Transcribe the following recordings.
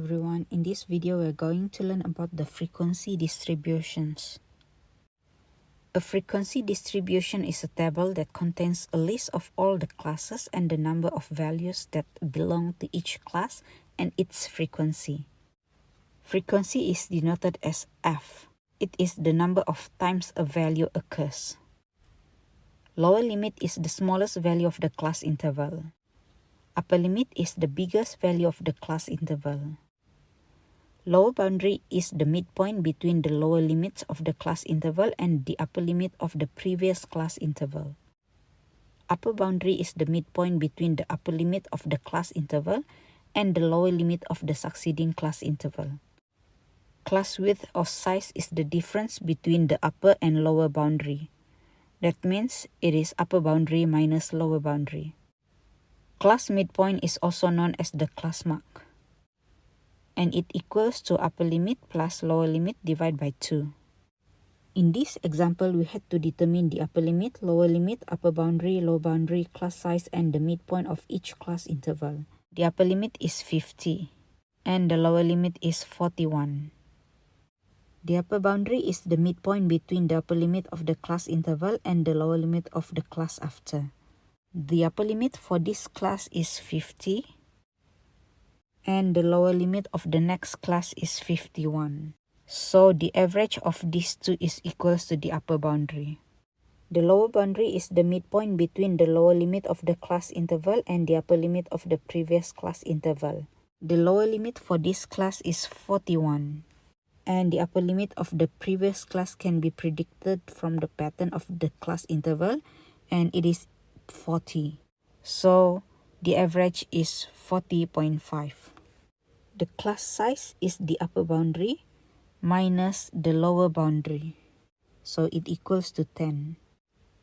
everyone, in this video we're going to learn about the frequency distributions. A frequency distribution is a table that contains a list of all the classes and the number of values that belong to each class and its frequency. Frequency is denoted as F. It is the number of times a value occurs. Lower limit is the smallest value of the class interval. Upper limit is the biggest value of the class interval. Lower boundary is the midpoint between the lower limits of the class interval and the upper limit of the previous class interval. Upper boundary is the midpoint between the upper limit of the class interval and the lower limit of the succeeding class interval. Class width or size is the difference between the upper and lower boundary. That means it is upper boundary minus lower boundary. Class midpoint is also known as the class mark, and it equals to upper limit plus lower limit divided by 2. In this example, we had to determine the upper limit, lower limit, upper boundary, lower boundary, class size, and the midpoint of each class interval. The upper limit is 50, and the lower limit is 41. The upper boundary is the midpoint between the upper limit of the class interval and the lower limit of the class after. The upper limit for this class is 50, and the lower limit of the next class is 51. So the average of these two is equals to the upper boundary. The lower boundary is the midpoint between the lower limit of the class interval and the upper limit of the previous class interval. The lower limit for this class is 41, and the upper limit of the previous class can be predicted from the pattern of the class interval, and it is 40. So the average is 40.5. The class size is the upper boundary minus the lower boundary. So it equals to 10.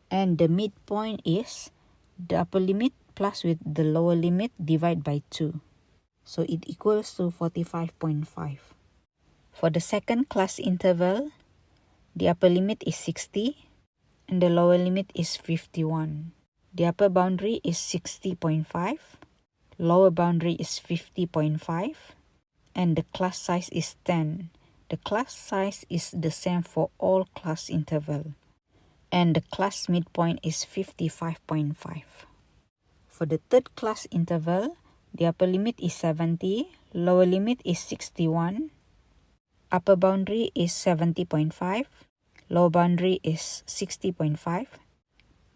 And the midpoint is the upper limit plus with the lower limit divided by 2. So it equals to 45.5. For the second class interval, the upper limit is 60 and the lower limit is 51. The upper boundary is 60.5, lower boundary is 50.5, and the class size is 10. The class size is the same for all class interval, and the class midpoint is 55.5. For the third class interval, the upper limit is 70, lower limit is 61, upper boundary is 70.5, lower boundary is 60.5,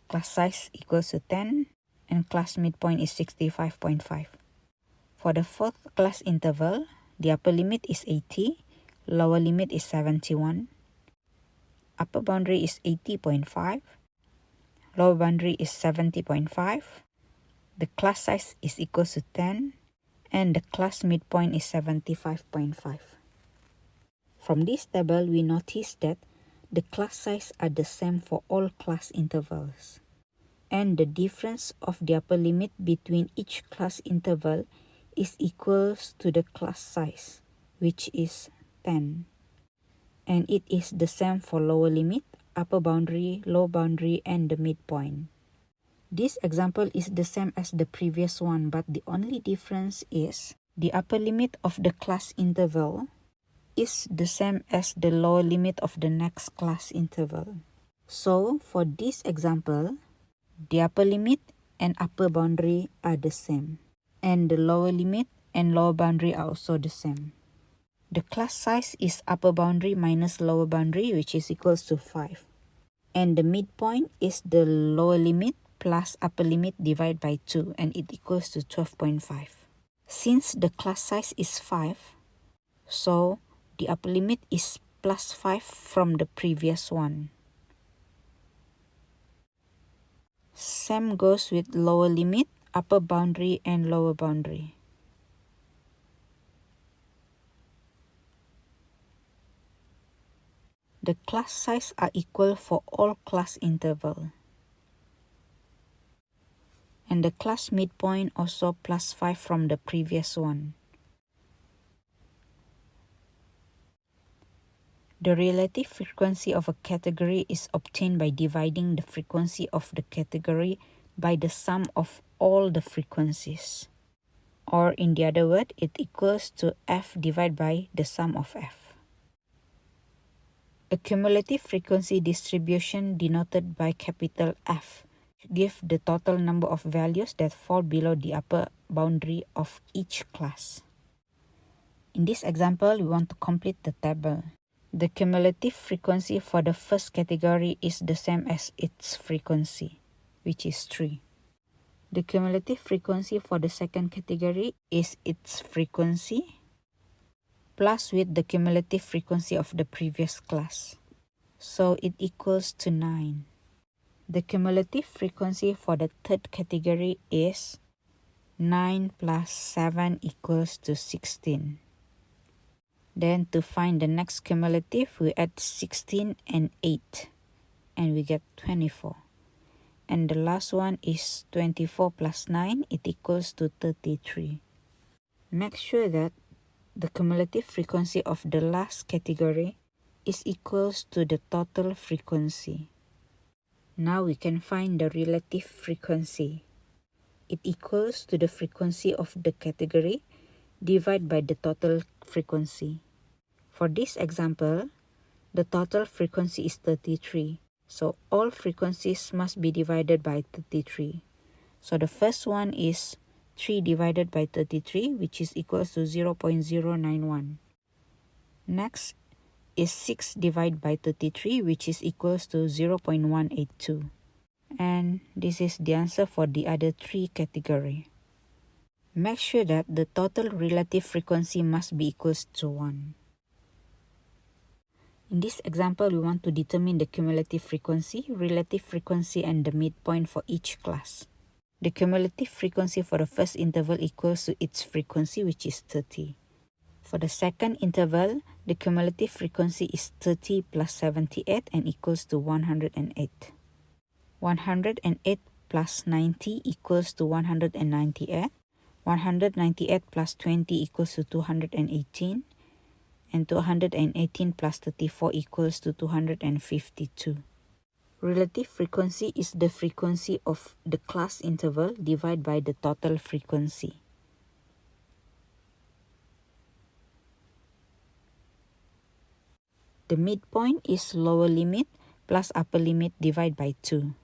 class size equals to 10, and class midpoint is 65.5. For the fourth class interval, the upper limit is 80, lower limit is 71, upper boundary is 80.5, lower boundary is 70.5, the class size is equals to 10, and the class midpoint is 75.5. From this table, we notice that the class size are the same for all class intervals, and the difference of the upper limit between each class interval is equals to the class size, which is 10. And it is the same for lower limit, upper boundary, lower boundary, and the midpoint. This example is the same as the previous one, but the only difference is the upper limit of the class interval is the same as the lower limit of the next class interval. So for this example, the upper limit and upper boundary are the same, and the lower limit and lower boundary are also the same. The class size is upper boundary minus lower boundary, which is equals to 5. And the midpoint is the lower limit plus upper limit divided by 2, and it equals to 12.5. Since the class size is 5, so the upper limit is plus 5 from the previous one. Same goes with lower limit, upper boundary, and lower boundary. The class size are equal for all class interval. And the class midpoint also plus 5 from the previous one. The relative frequency of a category is obtained by dividing the frequency of the category by the sum of all the frequencies. Or in the other word, it equals to f divided by the sum of f. A cumulative frequency distribution denoted by capital F gives the total number of values that fall below the upper boundary of each class. In this example, we want to complete the table. The cumulative frequency for the first category is the same as its frequency, which is 3. The cumulative frequency for the second category is its frequency plus with the cumulative frequency of the previous class. So it equals to 9. The cumulative frequency for the third category is 9 plus 7 equals to 16. Then to find the next cumulative, we add 16 and 8, and we get 24. And the last one is 24 plus 9, it equals to 33. Make sure that the cumulative frequency of the last category is equals to the total frequency. Now we can find the relative frequency. It equals to the frequency of the category divided by the total frequency. For this example, the total frequency is 33. So all frequencies must be divided by 33. So the first one is 3 divided by 33, which is equals to 0.091. Next is 6 divided by 33, which is equals to 0.182. And this is the answer for the other 3 category. Make sure that the total relative frequency must be equals to 1. In this example, we want to determine the cumulative frequency, relative frequency, and the midpoint for each class. The cumulative frequency for the first interval equals to its frequency, which is 30. For the second interval, the cumulative frequency is 30 plus 78 and equals to 108. 108 plus 90 equals to 198. 198 plus 20 equals to 218. And 218 plus 34 equals to 252. Relative frequency is the frequency of the class interval divided by the total frequency. The midpoint is lower limit plus upper limit divided by 2.